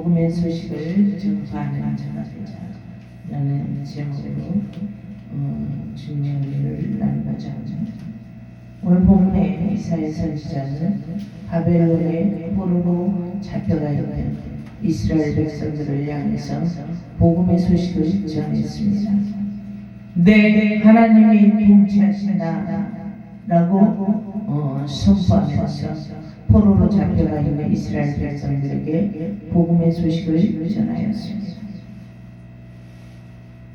복음의 소식을 전파하는 자라는 제목으로 주님의 은혜를 나누고자 합니다. 오늘 본문의 이사야 선지자는 바벨론의 포로로 잡혀가 있는 이스라엘 백성들을 향해서 복음의 소식을 전했습니다. 내 하나님이 통치하신다 라고 선포하면서 포로로 잡혀가 있는 이스라엘 백성들에게 복음의 소식을 전하였습니다.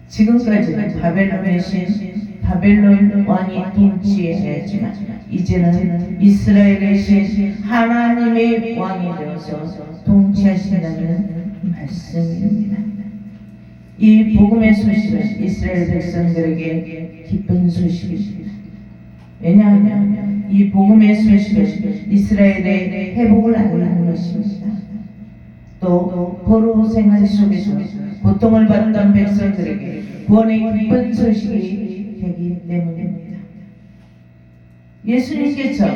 지금까지는 바벨론의 신 바벨론 왕이 통치했지만 이제는 이스라엘의 신 하나님의 왕이 되어서 통치하신다는 말씀입니다. 이 복음의 소식은 이스라엘 백성들에게 기쁜 소식입니다. 왜냐하면 이 복음의 소식은 이스라엘의 회복을 알리는 것입니다. 또 포로 생활 속에서 고통을 받던 백성들에게 구원의 기쁜 소식이 되기 때문입니다. 예수님께서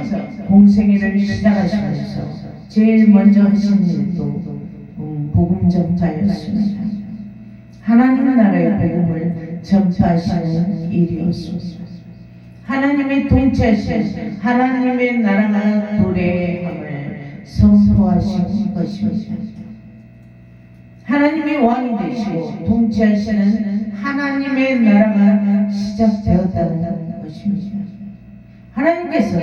공생애를 시작하시면서 제일 먼저 하신 일도 복음 전파였습니다. 하나님 나라의 복음을 전파하시는 일이었습니다. 하나님의 통치하신 하나님의 나라가 도래함을 선포하신 것입니다. 하나님의 왕이 되시고 통치하시는 하나님의 나라가 시작되었다는 것입니다. 하나님께서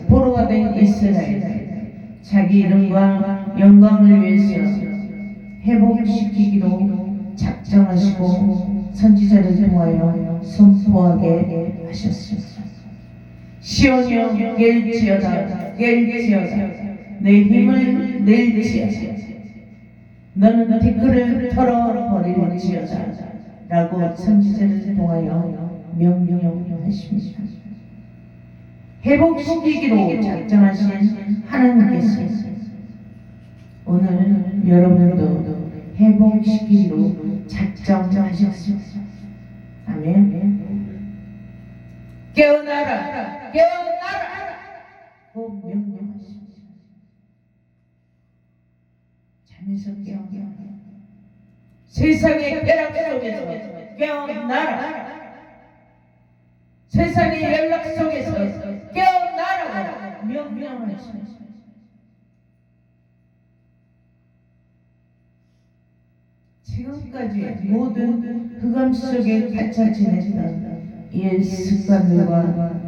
포로가 된 이스라엘 자기 이름과 영광을 위해서 회복시키기로 작정하시고 선지자를 통하여 선포하게 하셨습니다. 시온이여 깰지어다 깰지어다 내 힘을 낼지어다 너는 티끌을 털어버릴지어다 라고 선지자를 통하여 명령하십니다. 회복시키기로 작정하신 하나님께서 오늘 여러분도 회복시키기로 작정하셨습니다. 아멘. 깨어나라 깨어나라 고 명령하십니다. 잠에서 깨어나라. 세상의 쾌락 속에서 깨어나라. 세상의 연락 속에서 깨어나라고 명령하십니다. 지금까지 모든 흑암 속에 갇혀 지냈던 옛 습관들과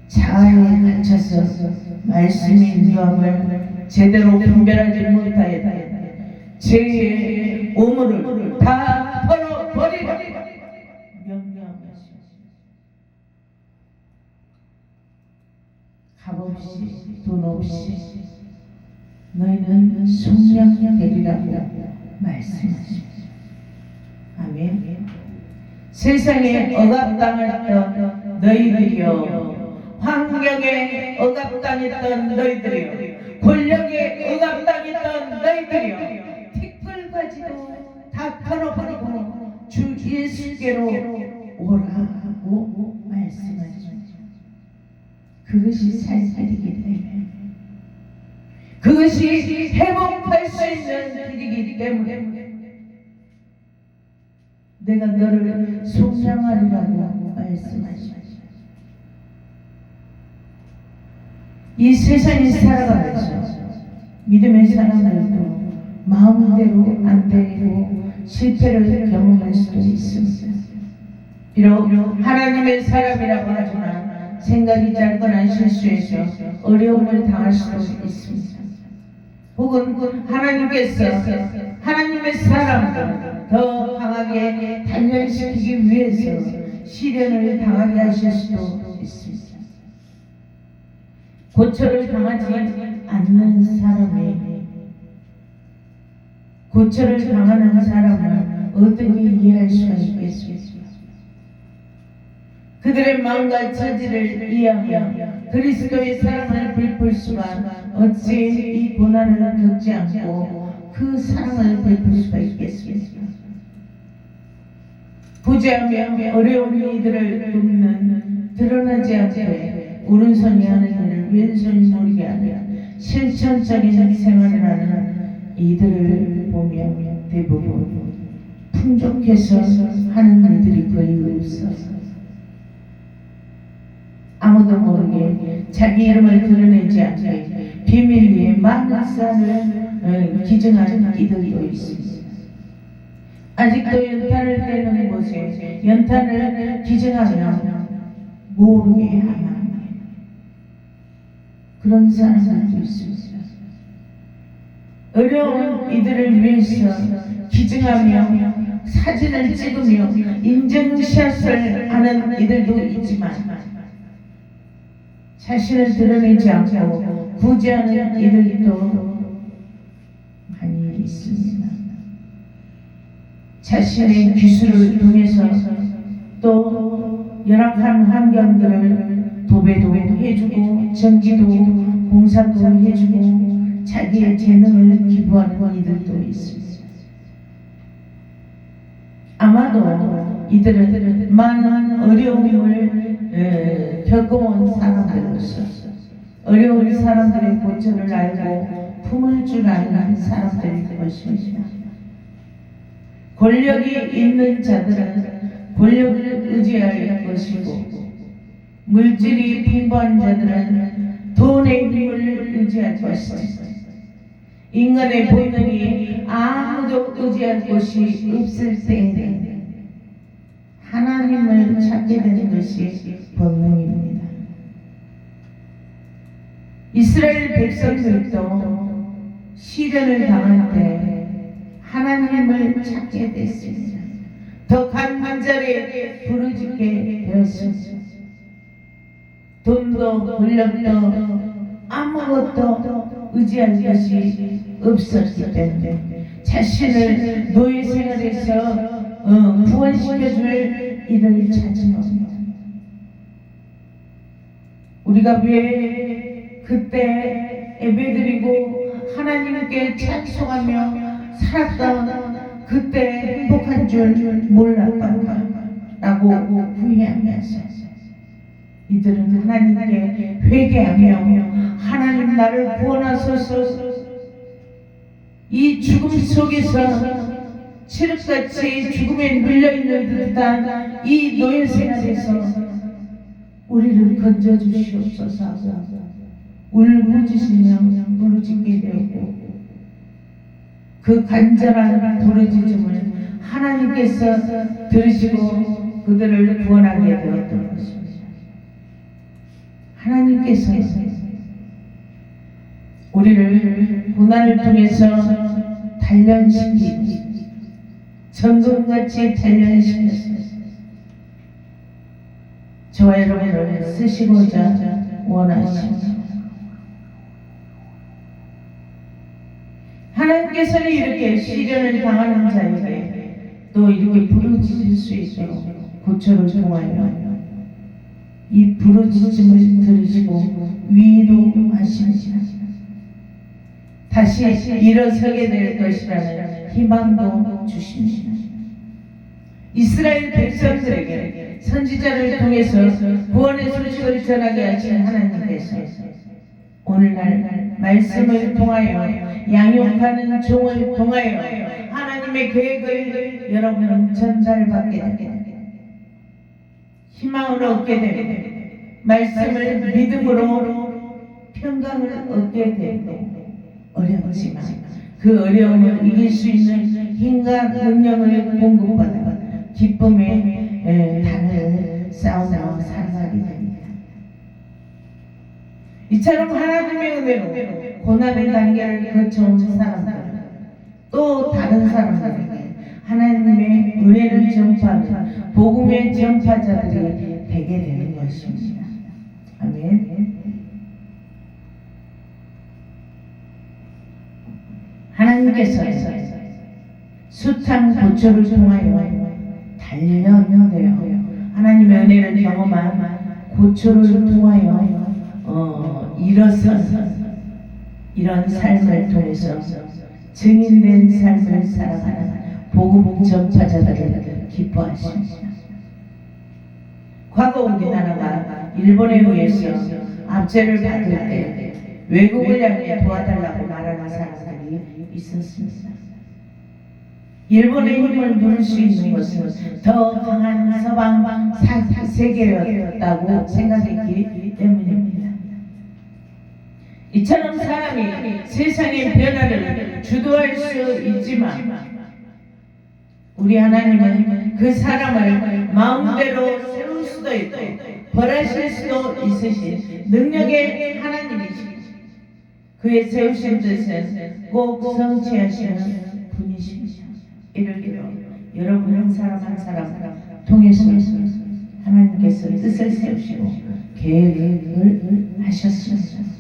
자아에 갇혀서 말씀의 인도함을 제대로 분별하지 못하였다. 죄의 오물을 다 털어버리라 명령하십니다. 값없이 돈 없이 너희는 속량되리라고 말씀하십니다. 아멘. 세상에 억압당했던 너희들이여, 환경에 억압당했던 너희들이여, 권력에 억압당했던 너희들이여, 티끌까지도 다 털어버리고 주 예수께로 오라고 말씀하십니다. 그것이 살살이기 때문에, 그것이 회복할 수 있는 길이기 때문에 내가 너를 속량하리라고 말씀하십니다. 이 세상에 살아가면서 믿음의 사람들도 마음대로 안 되고 실패를 경험할 수도 있습니다. 비록 하나님의 사람이라고 하지만 생각이 짧거나 실수해서 어려움을 당할 수도 있습니다. 혹은 하나님께서 하나님의 사람들 더 강하게 단련시키기 위해서 시련을 당하게 하실 수도 있습니다. 고초를 당하지 않는 사람이 고초를 당하는 사람을 어떻게 이해할 수가 있겠습니까? 그들의 마음과 처지를 이해하며 그리스도의 사랑을 베풀 수가 어찌 이 고난을 겪지 않고 그 사랑을 베풀 수가 있겠습니까? 부재하며 어려운 이들을 돕는 드러나지 않게 오른손이 하는 일을 왼손이 모르게 하며 실천적인 생활을 하는 이들을 보면 대부분 풍족해서 하는 일들이 거의 없어서 아무도 모르게 자기 이름을 드러내지 않게 비밀 위에 많은 쌀을 기증하는 이들도 있습니다. 아직도 연탄을 떼는 곳에 연탄을 기증하면 모르게 하는 그런 사람들도 있습니다. 어려운 이들을 위해서 기증하며 사진을 찍으며 인증샷을 하는 이들도 있지만 자신을 드러내지 않고 구제하는 이들도 많이 있습니다. 자신의 기술을 통해서 또 열악한 환경들을 도배도 해주고 전기도 공사도 해주고 자기의 재능을 기부하는 이들도 있습니다. 아마도 이들은 많은 어려움을 겪어온 사람들로서 어려운 사람들의 고초를 알고 품을 줄 아는 사람들일 것입니다. 권력이 있는 자들은 권력을 의지할 것이고 물질이 풍부한 자들은 돈의 힘을 의지할 것입니다. 인간의 본능이 아무도 의지할 곳이 없을 때에는 하나님을 찾게 되는 것이 본능입니다. 이스라엘 백성들도 시련을 당할 때 하나님을 찾게 됐습니다. 더 강한 자리에 부르짖게 되었습니다. 돈도 권력도 아무것도 의지할 것이 없었기 때문에 자신을 노예 생활에서 구원시켜줄 일을 찾은 겁니다. 우리가 왜 그때 예배드리고 하나님께 찬송하며 살았던 그때 행복한 줄 몰랐던가 라고 후회하면서 이들은 하나님께 회개하며 하나님 나를 구원하소서 이 죽음 속에서 칠흑같이 죽음에 물려있는 듯한 이 노예 생활에서 우리를 건져주시옵소서 하고 울부짖으며 부르짖게 되었고 그 간절한 부르짖음을 하나님께서 들으시고 그들을 구원하게 되었던 것입니다. 하나님께서 우리를 고난을 통해서 단련시키고 전금같이 단련시켰습니다. 저와 여러분을 쓰시고자 원하십니다. 하나님께서는 이렇게 시련을 당하는 자에게 또 이렇게 부르짖을 수 있도록 고초를 통하여 이 부르짖음을 들으시고 위로하십니다. 다시 일어서게 될 것이라는 희망도 주십니다. 이스라엘 백성들에게 선지자를 통해서 구원의 소식을 전하게 하신 하나님께서 오늘날 말씀을 통하여 양육하는 종을 통하여 하나님의 계획을 여러분은 전달받게 됩니다. 희망을 얻게 되고 말씀을 믿음으로 평강을 얻게 되고 어렵지만 그 어려움을 이길 수 있는 힘과 능력을 공급받아 기쁨의 단을 쌓으며 살아가게 됩니다. 이처럼 하나님의 은혜로 고난의 단계를 거쳐온 사람들 또 다른 사람들에게 하나님의 은혜를 전파하는 복음의 전파자들이 되게 되는 것입니다. 아멘. 하나님께서 숱한 고초를 통하여 단련되어 하나님의 은혜를 경험한 고초를 통하여 일어서서 이런 삶을 통해서 증인된 삶을 살아가는 복음 전파자들을 기뻐하십니다. 과거 우리나라가 일본에 의해서 압제를 받을 때 외국을 향해 도와달라고 말하는 사람들이 있었습니다. 일본의 힘을 누릴 수 있는 것은 더 강한 서방 세계였다고 생각했기 때문입니다. 이처럼 사람이 세상의 변화를 주도할 수 있지만 우리 하나님은 그 사람을 마음대로 세울 수도 있고 벌하실 수도 있으신 능력의 하나님이십니다. 그의 세우신 뜻은 꼭 성취하시는 분이십니다. 이를 위로 여러분 한 사람 한 사람 통해서 하나님께서 뜻을 세우시고 계획을 하셨습니다.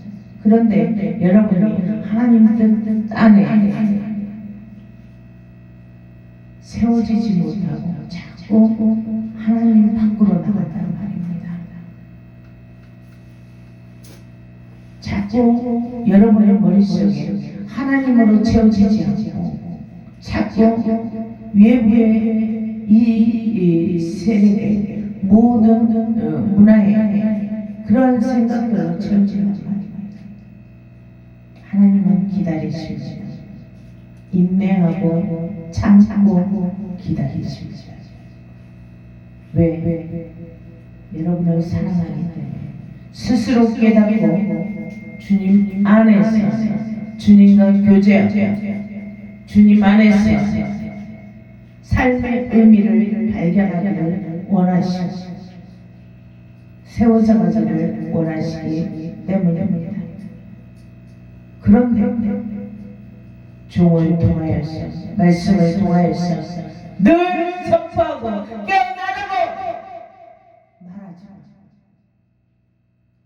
그런데 여러분이 하나님 뜻 안에 세워지지 못하고 자꾸 하나님 밖으로 나간다는 말입니다. 자꾸 여러분의 머릿속에 하나님으로 채워지지 않고 자꾸 외부의 이 세력의 모든 문화의 그런 생각들로 채워지는 말입니다. 하나님은 기다리십니다. 인내하고 참고 기다리십니다. 왜? 여러분을 사랑하기 때문에 스스로 깨닫고 주님 안에서 주님과 교제하고 주님 안에서 삶의 의미를 발견하기를 원하시고 세워져 가기를 원하시기 때문입니다. 그런데 종을 통하여서 말씀을 통하여서 늘 선포하고 깨어나라고 말하죠.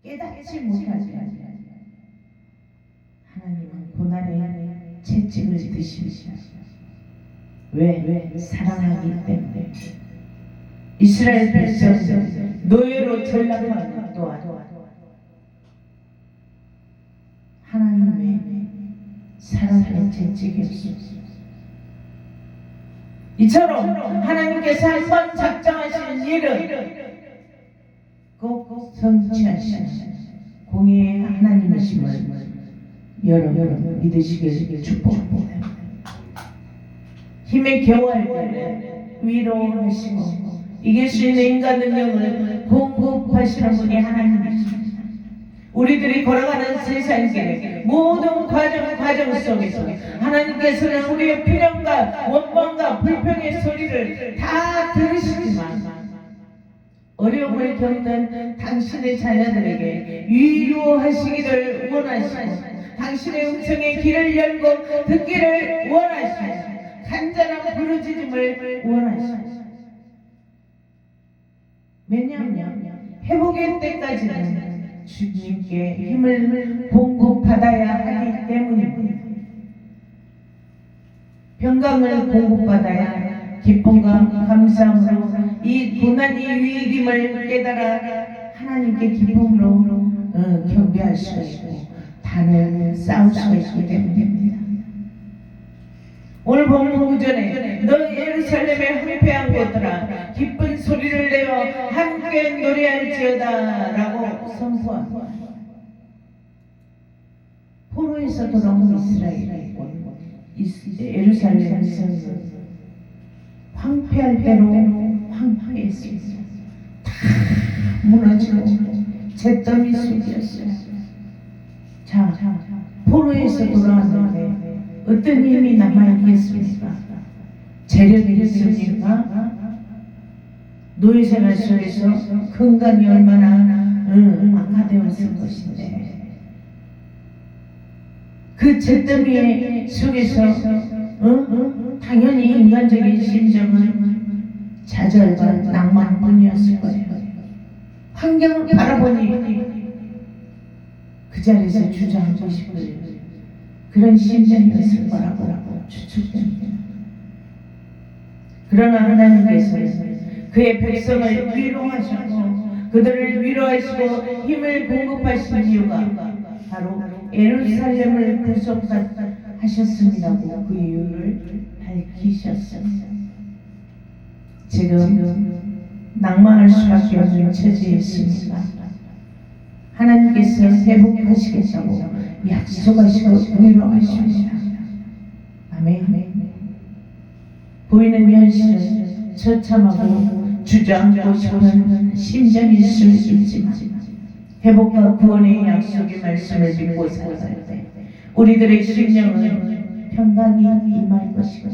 깨닫지 못하지. 하나님은 고난의 채찍을 드시죠. 왜? 사랑하기 때문에. 이스라엘 백성들 노예로 전락하는 또한 하나님의 사랑의 채찍이 없습니다. 이처럼 하나님께서 한 번 작정하시는 일은 꼭 성취하시는 공의의 하나님이심을 여러분 믿으시길 축복합니다. 힘에 겨워할 때는 위로하시고 이길 수 있는 인간 능력을 공급하시는 분이 하나님이십니다. 우리들이 걸어가는 세상에 모든 과정 속에서 하나님께서는 우리의 필요과 원망과 불평의 소리를 다 들으시지만 어려움을 겪는 당신의 자녀들에게 위로하시기를 원하시고 당신의 음성의 길을 열고 듣기를 원하시고 간절한 부르짖음을 원하시고 왜냐하면 회복의 때까지는 주님께 힘을 공급받아야 하기 때문입니다. 평강을 공급받아야 기쁨과 감사함으로 이 고난이 위임을 깨달아 하나님께 기쁨으로 경배할 수 있고 단을 쌓을 수 있기 때문입니다. 오늘 본문 9절에 너 예루살렘의 황폐한 곳들아 기쁜 소리를 내어 함께 노래할지어다 라고 선포합니다. 포로에서 돌아온 이스라엘이 예루살렘에서 황폐할 대로 황폐했습니다. 다 무너지고 잿더미 속이었어요. 자, 포로에서 돌아왔는데 어떤 힘이 남아있겠습니까? 재력이 있습니까? 노예생활 속에서 건강이 얼마나 악화되었을 것인데 그 잿더미 속에서 당연히 인간적인 심정은 좌절과 낭만뿐이었을 거예요. 환경을 바라보니 그 자리에서 주저앉고 싶은 그런 심정이었을 거라고 추측됩니다. 그러나 하나님께서 그의 백성을 위로하시고 그들을 위로하시고 힘을 공급하신 이유가 바로 예루살렘을 구속하셨습니다고 그 이유를 밝히셨습니다. 지금 낭망할 수밖에 없는 처지에 있습니다. 하나님께서 회복하시겠다고 약속하시고 위로하십니다. 아멘. 보이는 현실은 처참하고 주저앉고 싶은 심정일 수 있지만 회복과 구원의 약속의 말씀을 믿고 살아갈 때 우리들의 심령은 평강이 임할 것이고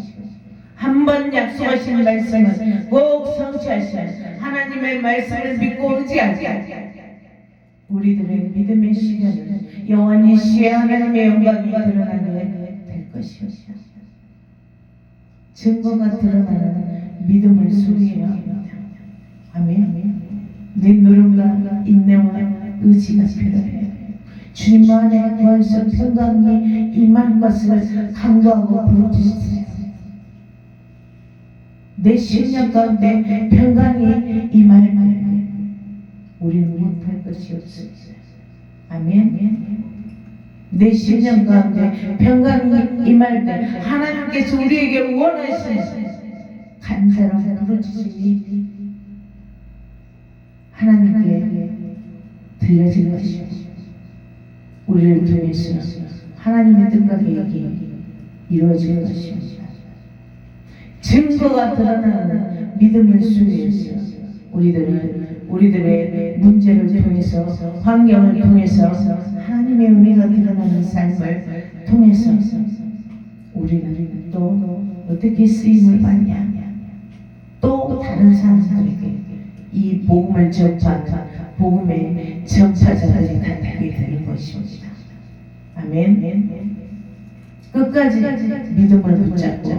한번 약속하신 말씀은 꼭 성취하시는 하나님의 말씀을 믿고 의지할 때 우리들의 믿음의 시간은 영원히 시에 하나님의 영광이 드러나게 될 것이옵니다. 증거가 드러나는 믿음을 소리해야 합니다. 아멘. 내 노력과 인내와 의지가 필요해요. 주님 안에 거해서 평강이 임할 것을 간구하고 부르짖으세요. 내 심령 가운데 평강이 임할 때 우리는 못할 것이 없습니다. 아멘. 내 심령 가운데 평강이 임할 때 하나님께서 우리에게 원하시는 간절한 부르짖음이 하나님께 들려질 것입니다. 우리를 통해서 하나님의 뜻과 계획이 이루어질 것입니다. 증거가 드러나는 믿음을 수리해서 우리들의 문제를 통해서 환경을 통해서 하나님의 은혜가 드러나는 삶을 통해서 우리는 또 어떻게 쓰임을 받냐, 또 다른 사람들에게 이 복음을 전파하는 복음의 전파자들이 다 되게 되는 것입니다. 아멘. 끝까지 믿음을 붙잡고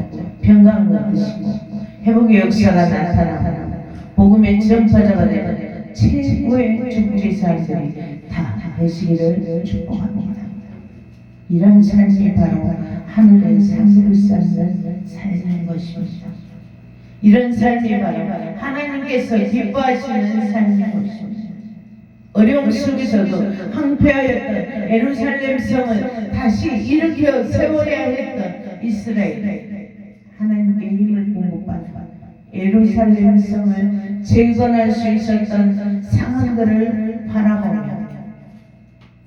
평강을 얻으시고 회복의 역사가 나타나고 복음의 전파자가 되는 최고의 축복의 사람들이 다 되시기를 축복합니다. 이런 삶이 바로 하늘의 상급을 쌓는 삶인 것입니다. 이런 삶이 바로 하나님께서 기뻐하시는 삶인 것입니다. 어려움 속에서도 황폐하였던 예루살렘 성을 다시 일으켜 세워야 했던 이스라엘, 하나님께 힘을 공급받아 예루살렘 성을 재건할 수 있었던 상황들을 바라보며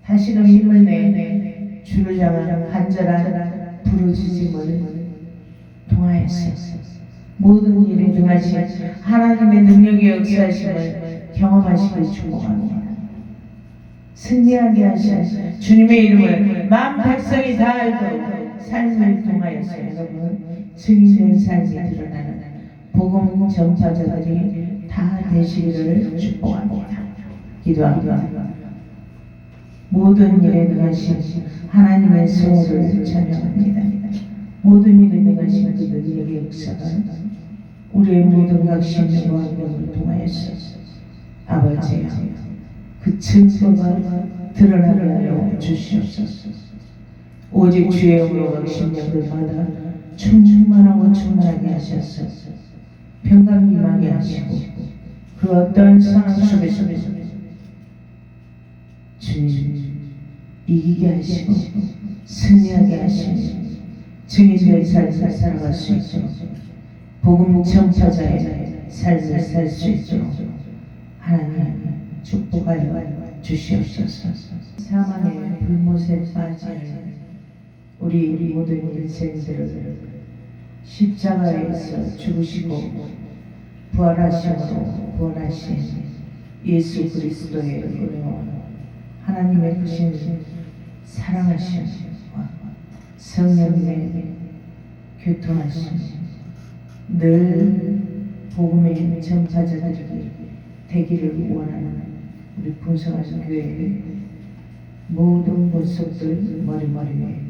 다시금 힘을 내 주를 향한 간절한 부르짖음을 통하였어 모든 일에 능하신 하나님의 능력의 역사하심을 경험하시길 축복합니다. 승리하게 하신 주님의 이름을 만 백성이 다 알고 삶을 통하여서 여러분 증인된 삶이 드러나는 복음 전파자들이 다 되시기를 축복합니다. 기도합니다. 모든 일에 능하신 하나님의 성호를 찬양합니다. 모든 일에 능하신 그 능력의 역사가 우리의 모든 각신과 환경을 통하여서 아버지여 그 증거가 드러나게 하여 주시옵소서. 오직 주의 영으로 각신령들마다 충만하고 충만하게 하셔서 평강이 임하게 하시고 그 어떤 상황 속에서 주님 이기게 하시고 승리하게 하시고 증인된 삶을 살아갈 수 있도록 복음 전파자의 삶을 살 수 있도록 하나님 축복하여 주시옵소서. 사망의 불못에 빠질 우리 모든 인생들을 십자가에서 죽으시고 부활하심으로 구원하신 예수 그리스도의 은혜와 하나님의 크신 사랑하심과 성령의 교통하심 늘 복음의 전파자들이 되기를 원하는 우리 분성하신 교회의 모든 모습들 머리머리에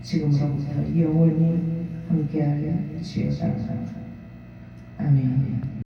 지금으로부터 영원히 함께하여 주시옵소서. 아멘.